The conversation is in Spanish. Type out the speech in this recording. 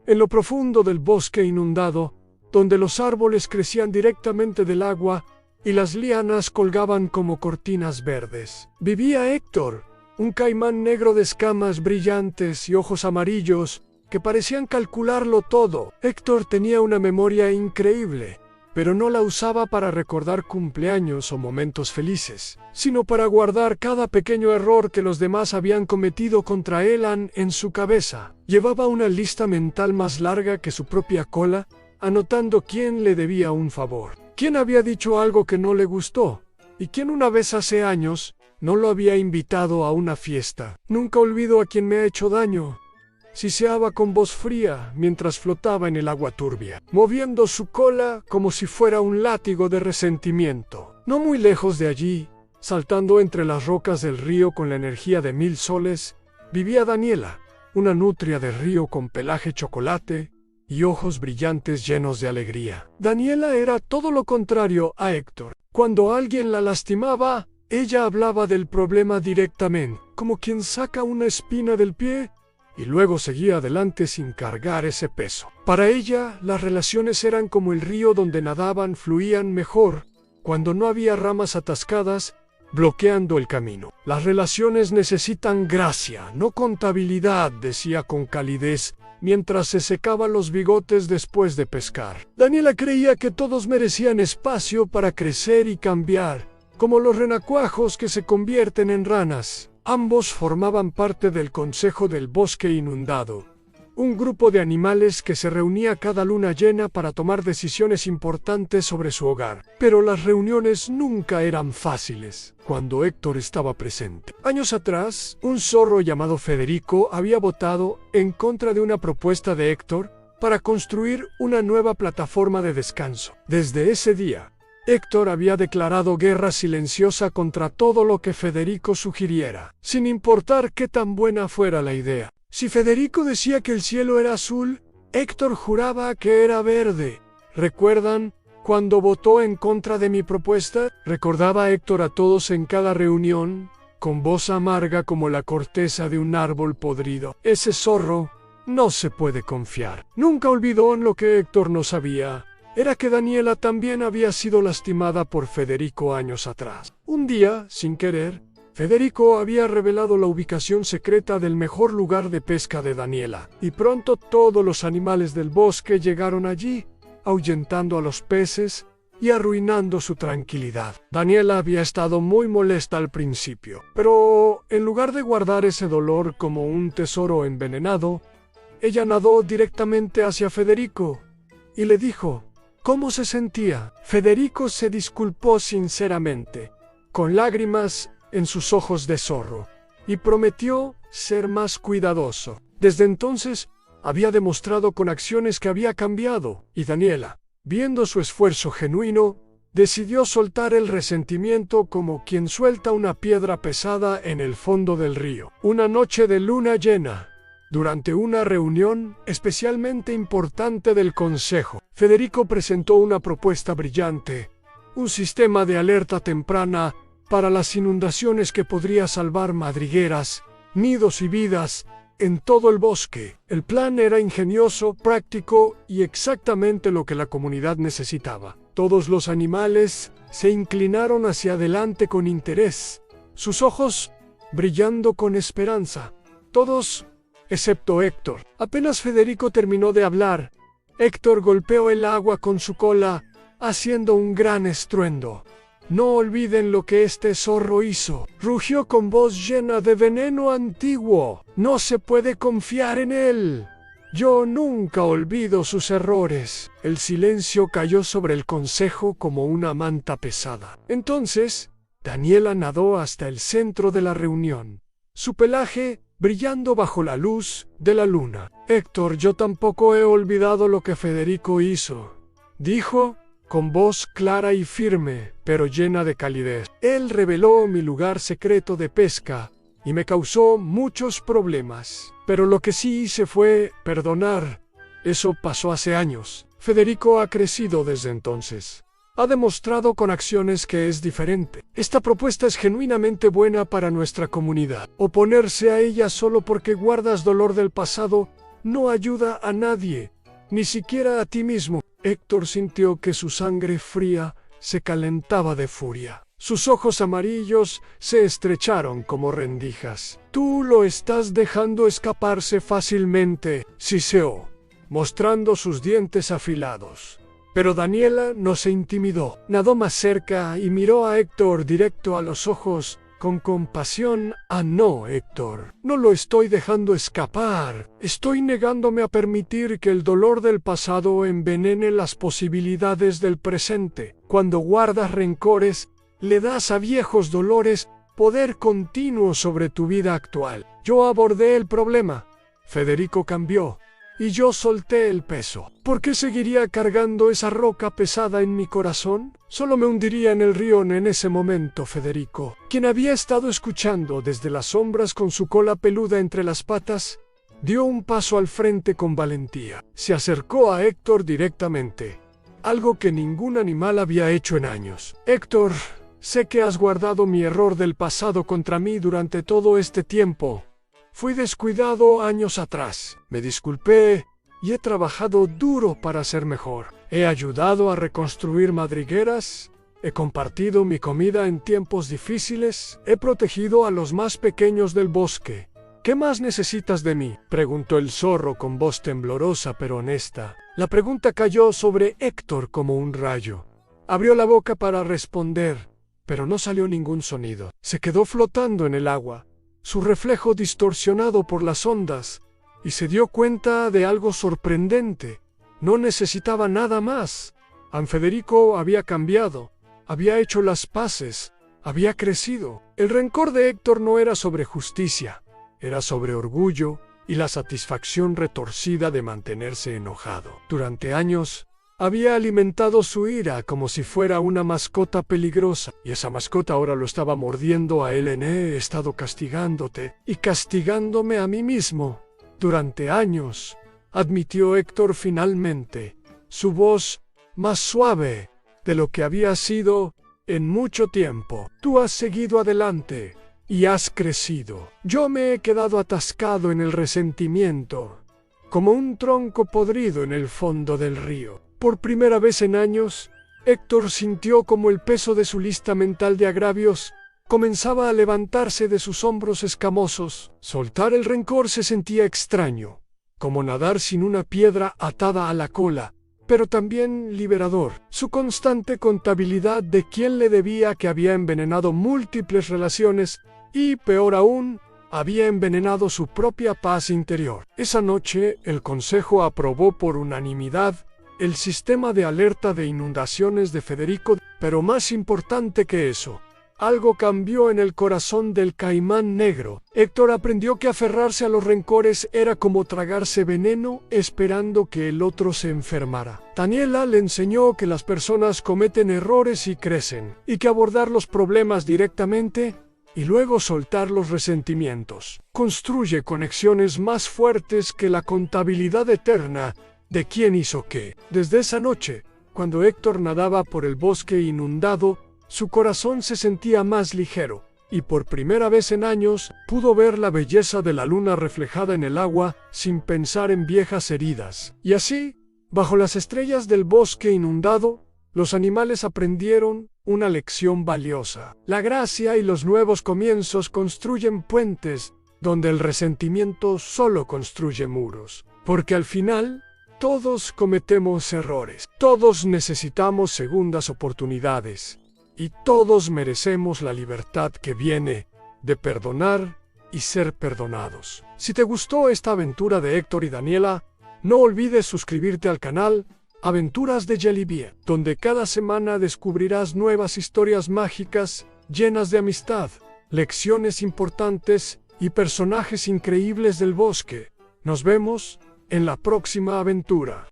En lo profundo del bosque inundado, donde los árboles crecían directamente del agua y las lianas colgaban como cortinas verdes, vivía Héctor, un caimán negro de escamas brillantes y ojos amarillos que parecían calcularlo todo. Héctor tenía una memoria increíble, pero no la usaba para recordar cumpleaños o momentos felices, sino para guardar cada pequeño error que los demás habían cometido contra él en su cabeza. Llevaba una lista mental más larga que su propia cola, anotando quién le debía un favor, quién había dicho algo que no le gustó, y quién una vez hace años no lo había invitado a una fiesta. Nunca olvido a quien me ha hecho daño, siseaba con voz fría mientras flotaba en el agua turbia, moviendo su cola como si fuera un látigo de resentimiento. No muy lejos de allí, saltando entre las rocas del río con la energía de 1000 soles, vivía Daniela, una nutria de río con pelaje chocolate y ojos brillantes llenos de alegría. Daniela era todo lo contrario a Héctor. Cuando alguien la lastimaba, ella hablaba del problema directamente, como quien saca una espina del pie y luego seguía adelante sin cargar ese peso. Para ella, las relaciones eran como el río donde nadaban, fluían mejor cuando no había ramas atascadas bloqueando el camino. Las relaciones necesitan gracia, no contabilidad, decía con calidez mientras se secaba los bigotes después de pescar. Daniela creía que todos merecían espacio para crecer y cambiar, como los renacuajos que se convierten en ranas. Ambos formaban parte del Consejo del Bosque Inundado, un grupo de animales que se reunía cada luna llena para tomar decisiones importantes sobre su hogar. Pero las reuniones nunca eran fáciles cuando Héctor estaba presente. Años atrás, un zorro llamado Federico había votado en contra de una propuesta de Héctor para construir una nueva plataforma de descanso. Desde ese día, Héctor había declarado guerra silenciosa contra todo lo que Federico sugiriera, sin importar qué tan buena fuera la idea. Si Federico decía que el cielo era azul, Héctor juraba que era verde. ¿Recuerdan cuando votó en contra de mi propuesta? Recordaba Héctor a todos en cada reunión, con voz amarga como la corteza de un árbol podrido. Ese zorro no se puede confiar. Nunca olvidó en lo que Héctor no sabía. Era que Daniela también había sido lastimada por Federico años atrás. Un día, sin querer, Federico había revelado la ubicación secreta del mejor lugar de pesca de Daniela, y pronto todos los animales del bosque llegaron allí, ahuyentando a los peces y arruinando su tranquilidad. Daniela había estado muy molesta al principio, pero en lugar de guardar ese dolor como un tesoro envenenado, ella nadó directamente hacia Federico y le dijo ¿cómo se sentía? Federico se disculpó sinceramente, con lágrimas en sus ojos de zorro, y prometió ser más cuidadoso. Desde entonces, había demostrado con acciones que había cambiado, y Daniela, viendo su esfuerzo genuino, decidió soltar el resentimiento como quien suelta una piedra pesada en el fondo del río. Una noche de luna llena, durante una reunión especialmente importante del Consejo, Federico presentó una propuesta brillante, un sistema de alerta temprana para las inundaciones que podría salvar madrigueras, nidos y vidas en todo el bosque. El plan era ingenioso, práctico y exactamente lo que la comunidad necesitaba. Todos los animales se inclinaron hacia adelante con interés, sus ojos brillando con esperanza. Todos excepto Héctor. Apenas Federico terminó de hablar, Héctor golpeó el agua con su cola, haciendo un gran estruendo. No olviden lo que este zorro hizo. Rugió con voz llena de veneno antiguo. No se puede confiar en él. Yo nunca olvido sus errores. El silencio cayó sobre el consejo como una manta pesada. Entonces, Daniela nadó hasta el centro de la reunión, su pelaje brillando bajo la luz de la luna. Héctor, yo tampoco he olvidado lo que Federico hizo, dijo con voz clara y firme, pero llena de calidez. Él reveló mi lugar secreto de pesca y me causó muchos problemas. Pero lo que sí hice fue perdonar. Eso pasó hace años. Federico ha crecido desde entonces. Ha demostrado con acciones que es diferente. Esta propuesta es genuinamente buena para nuestra comunidad. Oponerse a ella solo porque guardas dolor del pasado no ayuda a nadie, ni siquiera a ti mismo. Héctor sintió que su sangre fría se calentaba de furia. Sus ojos amarillos se estrecharon como rendijas. Tú lo estás dejando escaparse fácilmente, siseó, mostrando sus dientes afilados. Pero Daniela no se intimidó. Nadó más cerca y miró a Héctor directo a los ojos con compasión. No, Héctor, no lo estoy dejando escapar. Estoy negándome a permitir que el dolor del pasado envenene las posibilidades del presente. Cuando guardas rencores, le das a viejos dolores poder continuo sobre tu vida actual. Yo abordé el problema. Federico cambió. Y yo solté el peso. ¿Por qué seguiría cargando esa roca pesada en mi corazón? Solo me hundiría en el río en ese momento, Federico, quien había estado escuchando desde las sombras con su cola peluda entre las patas, dio un paso al frente con valentía. Se acercó a Héctor directamente, algo que ningún animal había hecho en años. Héctor, sé que has guardado mi error del pasado contra mí durante todo este tiempo. Fui descuidado años atrás. Me disculpé y he trabajado duro para ser mejor. He ayudado a reconstruir madrigueras, he compartido mi comida en tiempos difíciles, he protegido a los más pequeños del bosque. ¿Qué más necesitas de mí?, preguntó el zorro con voz temblorosa pero honesta. La pregunta cayó sobre Héctor como un rayo. Abrió la boca para responder, pero no salió ningún sonido. Se quedó flotando en el agua, su reflejo distorsionado por las ondas, y se dio cuenta de algo sorprendente. No necesitaba nada más. Federico había cambiado, había hecho las paces, había crecido. El rencor de Héctor no era sobre justicia, era sobre orgullo y la satisfacción retorcida de mantenerse enojado. Durante años, había alimentado su ira como si fuera una mascota peligrosa, y esa mascota ahora lo estaba mordiendo a él. He estado castigándote y castigándome a mí mismo durante años, admitió Héctor finalmente, su voz más suave de lo que había sido en mucho tiempo. Tú has seguido adelante y has crecido. Yo me he quedado atascado en el resentimiento, como un tronco podrido en el fondo del río. Por primera vez en años, Héctor sintió como el peso de su lista mental de agravios comenzaba a levantarse de sus hombros escamosos. Soltar el rencor se sentía extraño, como nadar sin una piedra atada a la cola, pero también liberador. Su constante contabilidad de quién le debía que había envenenado múltiples relaciones y, peor aún, había envenenado su propia paz interior. Esa noche, el consejo aprobó por unanimidad el sistema de alerta de inundaciones de Federico, pero más importante que eso, algo cambió en el corazón del caimán negro. Héctor aprendió que aferrarse a los rencores era como tragarse veneno esperando que el otro se enfermara. Daniela le enseñó que las personas cometen errores y crecen, y que abordar los problemas directamente y luego soltar los resentimientos construye conexiones más fuertes que la contabilidad eterna de quién hizo qué. Desde esa noche, cuando Héctor nadaba por el bosque inundado, su corazón se sentía más ligero, y por primera vez en años pudo ver la belleza de la luna reflejada en el agua sin pensar en viejas heridas. Y así, bajo las estrellas del bosque inundado, los animales aprendieron una lección valiosa. La gracia y los nuevos comienzos construyen puentes donde el resentimiento solo construye muros, porque al final todos cometemos errores, todos necesitamos segundas oportunidades y todos merecemos la libertad que viene de perdonar y ser perdonados. Si te gustó esta aventura de Héctor y Daniela, no olvides suscribirte al canal Aventuras de Jellybean, donde cada semana descubrirás nuevas historias mágicas llenas de amistad, lecciones importantes y personajes increíbles del bosque. Nos vemos en la próxima aventura.